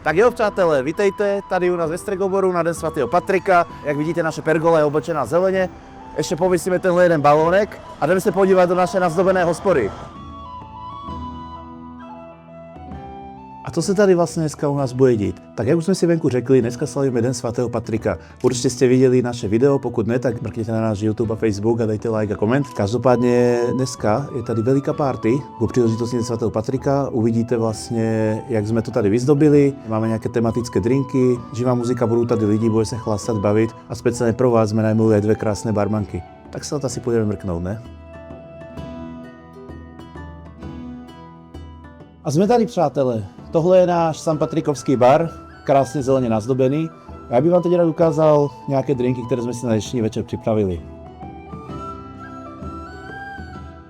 Tak jo, přátelé, vítejte tady u nás ve Stregoboru na Den svatého Patrika. Jak vidíte, naše pergola je oblečená zeleně. Ještě povisíme tenhle jeden balónek a jdeme se podívat do naše nazdobené hospody. A co se tady vlastně dneska u nás bude dít? Tak jak už jsme si venku řekli, dneska slavíme Den svatého Patrika. Určitě jste viděli naše video, pokud ne, tak mrkněte na náš YouTube a Facebook a dejte like a koment. Každopádně dneska je tady veliká party. Po příležitosti Den svatého Patrika uvidíte vlastně, jak jsme to tady vyzdobili. Máme nějaké tematické drinky, živá muzika, budou tady lidi, bude se chlastat, bavit a speciálně pro vás jsme najmuli dvě krásné barmanky. Tak se na to asi půjdeme mrknout, ne? A jsme tady, přátelé. Tohle je náš San Patrikovský bar, krásně zeleně nazdobený. Já bych vám teď rád ukázal nějaké drinky, které jsme si na dnešní večer připravili.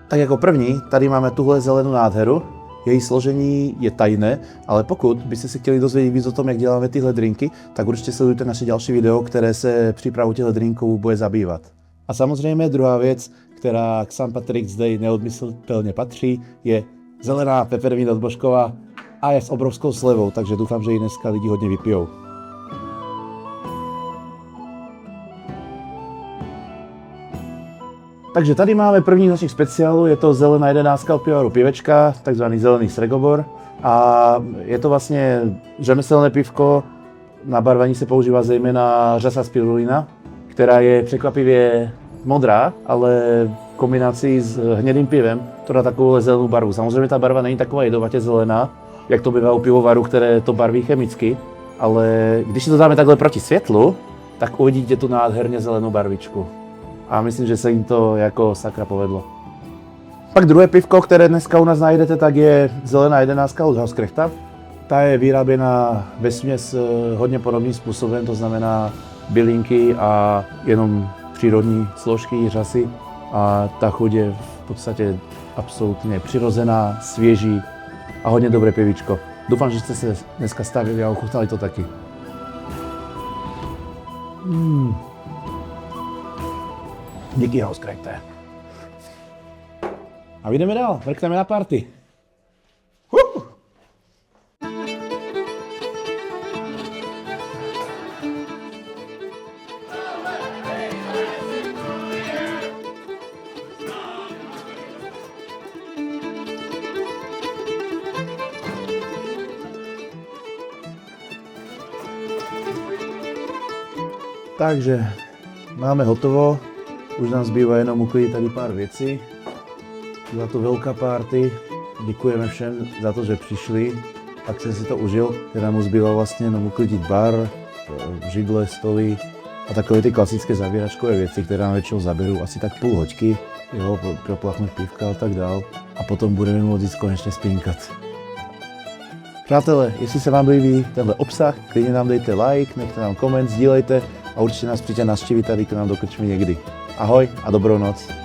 Tak jako první, tady máme tuhle zelenou nádheru. Její složení je tajné, ale pokud byste se chtěli dozvědět víc o tom, jak děláme tyhle drinky, tak určitě sledujte naše další video, které se přípravou těchto drinků bude zabývat. A samozřejmě druhá věc, která k St. Patrick's Day neodmyslitelně patří, je zelená peppermint od Božkova a je s obrovskou slevou, takže doufám, že ji dneska lidi hodně vypijou. Takže tady máme první z našich speciálů, je to zelená 11 od pivovaru Pivečka, takzvaný zelený Stregobor. A je to vlastně řemeslné pivko, na barvení se používá zejména řasa spirulina, která je překvapivě modrá, ale v kombinaci s hnědým pivem to dá takovou zelenou barvu. Samozřejmě ta barva není taková jedovatě zelená, jak to bývá u pivovaru, které to barví chemicky, ale když si to dáme takhle proti světlu, tak uvidíte tu nádherně zelenou barvičku. A myslím, že se jim to jako sakra povedlo. Pak druhé pivko, které dneska u nás najdete, tak je zelená 11 od Hauskräfta. Ta je vyráběna vesměs hodně podobným způsobem, to znamená bylinky a jenom přírodní složky, řasy. A ta chuť je v podstatě absolutně přirozená, svěží a hodně dobré pivičko. Doufám, že jste se dneska stavili a ochutnali to taky. Díky, Hauskräfte. A jdeme dál, mrkneme na party. Takže máme hotovo, už nám zbývá jenom uklidit tady pár věcí. Byla to velká party, děkujeme všem za to, že přišli, tak jsem si to užil. Teda mu zbývá vlastně jenom uklidit bar, židle, stoly a takové ty klasické zavíračkové věci, které nám většinou zaberou asi tak půl hoďky, jo, proplachnout pívka a tak dál. A potom budeme moct konečně spinkat. Přátelé, jestli se vám líbí tenhle obsah, klidně nám dejte like, nechte nám koment, sdílejte a určitě nás přijďte navštívit tady k nám do krčmy někdy. Ahoj a dobrou noc.